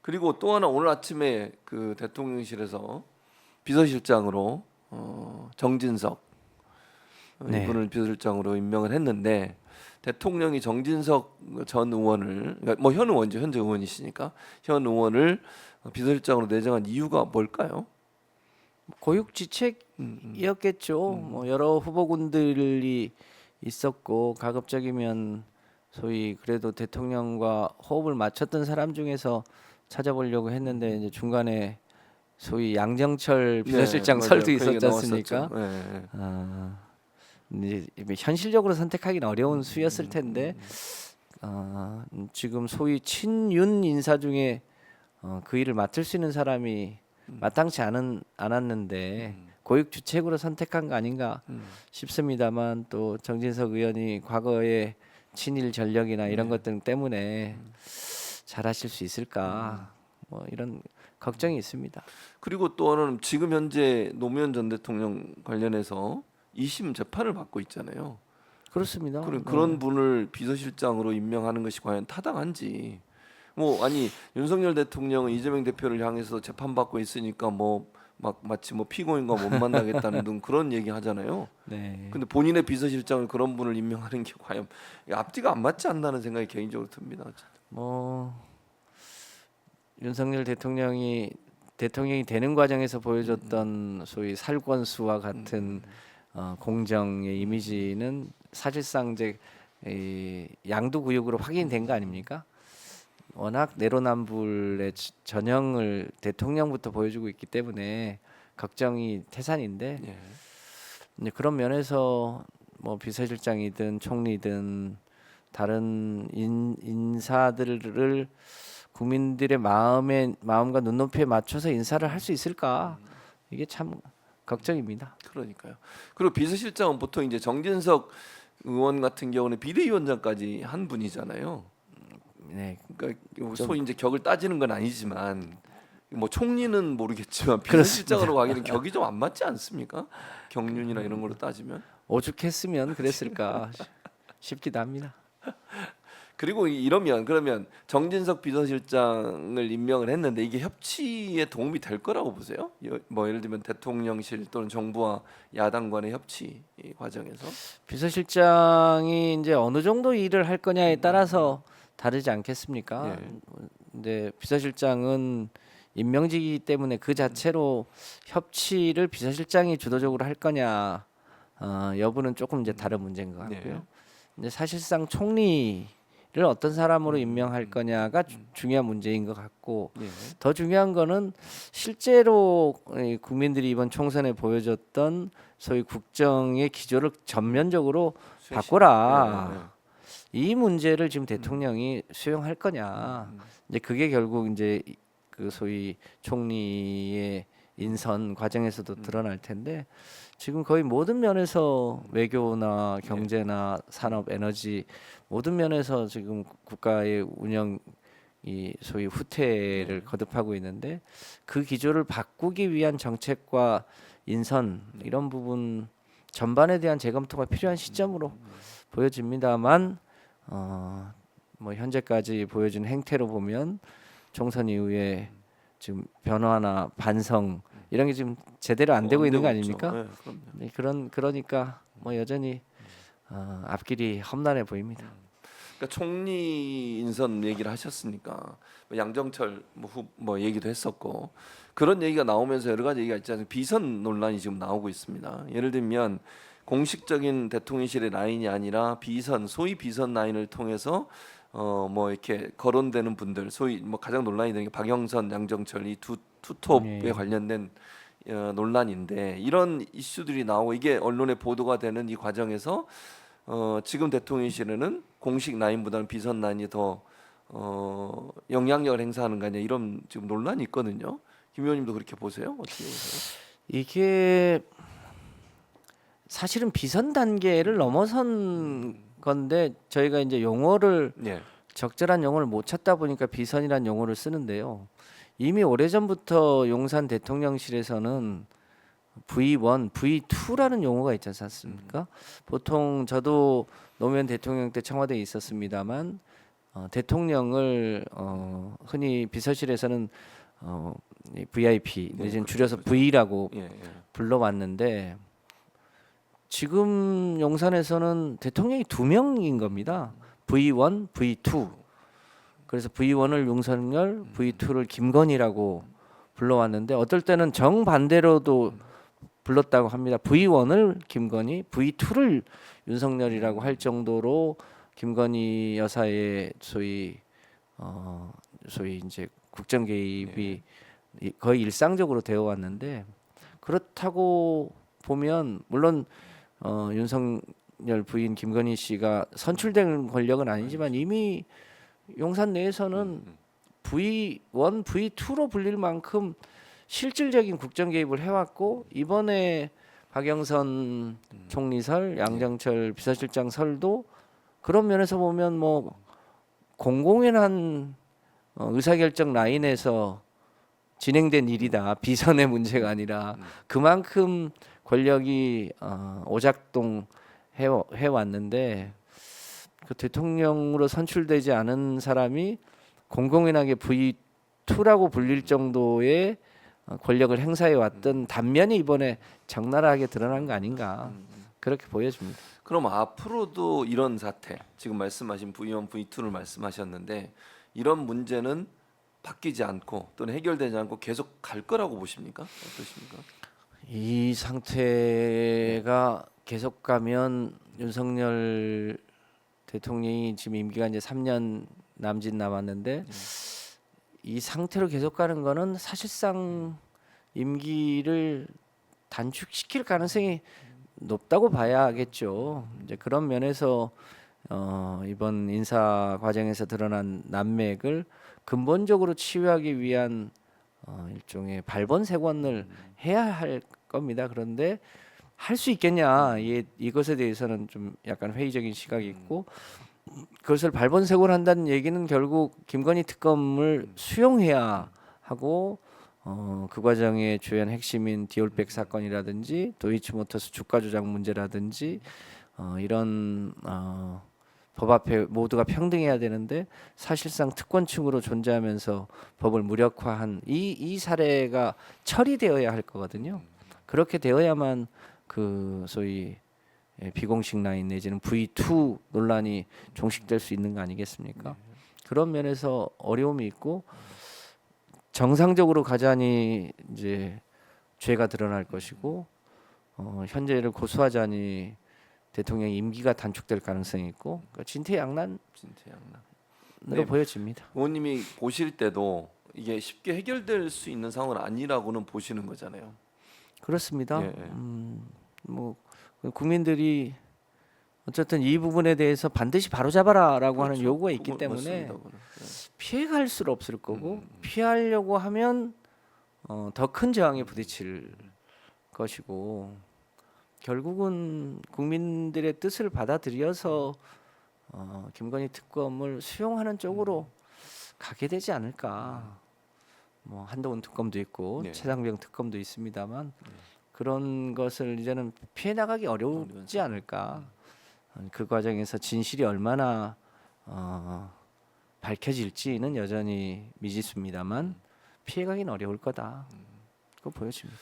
그리고 또 하나 오늘 아침에 그 대통령실에서 비서실장으로 정진석 네. 이분을 비서실장으로 임명을 했는데 대통령이 정진석 전 의원을 그러니까 뭐 현 의원죠 현재 의원이시니까 현 의원을 비서실장으로 내정한 이유가 뭘까요? 고육지책이었겠죠. 뭐 여러 후보군들이 있었고 가급적이면 소위 그래도 대통령과 호흡을 맞췄던 사람 중에서 찾아보려고 했는데 이제 중간에 소위 양정철 네, 비서실장 맞아요. 설도 그 얘기 있었지 나왔었죠. 않습니까? 네. 아, 이제 현실적으로 선택하기는 어려운 수였을 텐데 지금 소위 친윤 인사 중에 그 일을 맡을 수 있는 사람이 마땅치 않았는데 고육주책으로 선택한 거 아닌가 싶습니다만 또 정진석 의원이 과거의 친일 전력이나 이런 것들 때문에 잘하실 수 있을까 뭐 이런 걱정이 있습니다. 그리고 또 하나는 지금 현재 노무현 전 대통령 관련해서 2심 재판을 받고 있잖아요. 그렇습니다. 그런 분을 비서실장으로 임명하는 것이 과연 타당한지. 뭐 아니 윤석열 대통령은 이재명 대표를 향해서 재판받고 있으니까 뭐 막 마치 뭐 피고인과 못 만나겠다는 등 그런 얘기 하잖아요. 네. 근데 본인의 비서실장을 그런 분을 임명하는 게 과연 앞뒤가 안 맞지 않나는 생각이 개인적으로 듭니다. 뭐 윤석열 대통령이 되는 과정에서 보여줬던 소위 살권수와 같은 공정의 이미지는 사실상 이제 이 양두구육으로 확인된 거 아닙니까? 워낙 내로남불의 전형을 대통령부터 보여주고 있기 때문에 걱정이 태산인데 예. 이제 그런 면에서 뭐 비서실장이든 총리든 다른 인사들을 국민들의 마음과 눈높이에 맞춰서 인사를 할 수 있을까? 이게 참 걱정입니다. 그러니까요. 그리고 비서실장은 보통 이제 정진석 의원 같은 경우는 비대위원장까지 한 분이잖아요. 네, 그러니까 좀 소위 이제 격을 따지는 건 아니지만 뭐 총리는 모르겠지만 그렇습니다. 비서실장으로 가기는 격이 좀 안 맞지 않습니까? 경륜이나 이런 걸로 따지면. 오죽했으면 그랬을까 싶기도 합니다. 그리고 이러면 그러면 정진석 비서실장을 임명을 했는데 이게 협치에 도움이 될 거라고 보세요? 뭐 예를 들면 대통령실 또는 정부와 야당 간의 협치 이 과정에서. 비서실장이 이제 어느 정도 일을 할 거냐에 따라서 다르지 않겠습니까? 예. 근데 비서실장은 임명직이기 때문에 그 자체로 협치를 비서실장이 주도적으로 할 거냐 여부는 조금 이제 다른 문제인 것 같고요. 네. 근데 사실상 총리를 어떤 사람으로 임명할 거냐가 중요한 문제인 것 같고 예. 더 중요한 거는 실제로 이 국민들이 이번 총선에 보여줬던 소위 국정의 기조를 전면적으로 바꿔라. 이 문제를 지금 대통령이 수용할 거냐. 이제 그게 결국 이제 그 소위 총리의 인선 과정에서도 드러날 텐데 지금 거의 모든 면에서 외교나 경제나 산업, 에너지 모든 면에서 지금 국가의 운영 이 소위 후퇴를 거듭하고 있는데 그 기조를 바꾸기 위한 정책과 인선 이런 부분 전반에 대한 재검토가 필요한 시점으로 보여집니다만 뭐 현재까지 보여준 행태로 보면 총선 이후에 지금 변화나 반성 이런 게 지금 제대로 안 되고 있는 거 아닙니까? 네, 그럼요. 네, 그러니까 뭐 여전히 앞길이 험난해 보입니다. 그러니까 총리 인선 얘기를 하셨으니까 뭐 양정철 뭐 얘기도 했었고 그런 얘기가 나오면서 여러 가지 얘기가 있잖아요. 비선 논란이 지금 나오고 있습니다. 예를 들면 공식적인 대통령실의 라인이 아니라 비선 소위 비선 라인을 통해서 뭐 이렇게 거론되는 분들 소위 뭐 가장 논란이 되는 게 박영선, 양정철 이 투톱에 예. 관련된 논란인데 이런 이슈들이 나오고 이게 언론에 보도가 되는 이 과정에서 지금 대통령실에는 공식 라인보다는 비선 라인이 더 영향력을 행사하는 거 아니냐 이런 지금 논란이 있거든요. 김 의원님도 그렇게 보세요? 어떻게 보세요? 이게 사실은 비선 단계를 넘어선 건데 저희가 이제 용어를 네. 적절한 용어를 못 찾다 보니까 비선이란 용어를 쓰는데요. 이미 오래전부터 용산 대통령실에서는 V1, V2라는 용어가 있지 않습니까? 보통 저도 노무현 대통령 때 청와대에 있었습니다만 대통령을 흔히 비서실에서는 이 VIP 네, 내지는 그렇죠, 줄여서 그렇죠. V라고 예, 예. 불러왔는데 지금 용산에서는 대통령이 2명인 겁니다. V1, V2. 그래서 V1을 윤석열, V2를 김건희라고 불러왔는데 어떨 때는 정반대로도 불렀다고 합니다. V1을 김건희, V2를 윤석열이라고 할 정도로 김건희 여사의 소위 이제 국정 개입이 거의 일상적으로 되어 왔는데 그렇다고 보면 물론 윤석열 부인 김건희 씨가 선출된 권력은 아니지만 이미 용산 내에서는 V1, V2로 불릴 만큼 실질적인 국정 개입을 해왔고 이번에 박영선 총리설, 양정철 비서실장 설도 그런 면에서 보면 뭐 공공연한 의사결정 라인에서 진행된 일이다. 비선의 문제가 아니라 그만큼 권력이 오작동 해왔는데 그 대통령으로 선출되지 않은 사람이 공공연하게 V2라고 불릴 정도의 권력을 행사해 왔던 단면이 이번에 적나라하게 드러난 거 아닌가 그렇게 보여집니다. 그럼 앞으로도 이런 사태, 지금 말씀하신 V1, V2를 말씀하셨는데 이런 문제는 바뀌지 않고 또는 해결되지 않고 계속 갈 거라고 보십니까? 어떠십니까? 이 상태가 계속 가면 윤석열 대통령이 지금 임기가 이제 3년 남짓 남았는데 이 상태로 계속 가는 거는 사실상 임기를 단축시킬 가능성이 높다고 봐야겠죠. 이제 그런 면에서 이번 인사 과정에서 드러난 난맥을 근본적으로 치유하기 위한 일종의 발본색원을 해야 할 겁니다. 그런데 할 수 있겠냐? 이것에 대해서는 좀 약간 회의적인 시각이 있고 그것을 발본색원 한다는 얘기는 결국 김건희 특검을 수용해야 하고 그 과정의 주요한 핵심인 디올백 사건이라든지 도이치모터스 주가 조작 문제라든지 이런 법 앞에 모두가 평등해야 되는데 사실상 특권층으로 존재하면서 법을 무력화한 이 사례가 처리되어야 할 거거든요. 그렇게 되어야만 그 소위 비공식 라인 내지는 V2 논란이 종식될 수 있는 거 아니겠습니까? 그런 면에서 어려움이 있고 정상적으로 가자니 이제 죄가 드러날 것이고 현재를 고수하자니 대통령 임기가 단축될 가능성이 있고 그러니까 진퇴양난으로 진퇴양난. 네. 보여집니다. 의원님이 보실 때도 이게 쉽게 해결될 수 있는 상황은 아니라고는 보시는 거잖아요. 그렇습니다. 예, 예. 뭐 국민들이 어쨌든 이 부분에 대해서 반드시 바로잡아라라고 하는 그렇죠. 요구가 있기 그건 때문에 맞습니다, 그거는. 예. 피해갈 수 없을 거고 피하려고 하면 더 큰 저항에 부딪힐 것이고 결국은 국민들의 뜻을 받아들여서 김건희 특검을 수용하는 쪽으로 가게 되지 않을까. 뭐 한동훈 특검도 있고 네. 최상병 특검도 있습니다만 그런 것을 이제는 피해 나가기 어렵지 않을까. 그 과정에서 진실이 얼마나 밝혀질지는 여전히 미지수입니다만 피해가긴 어려울 거다. 그거 보여집니다.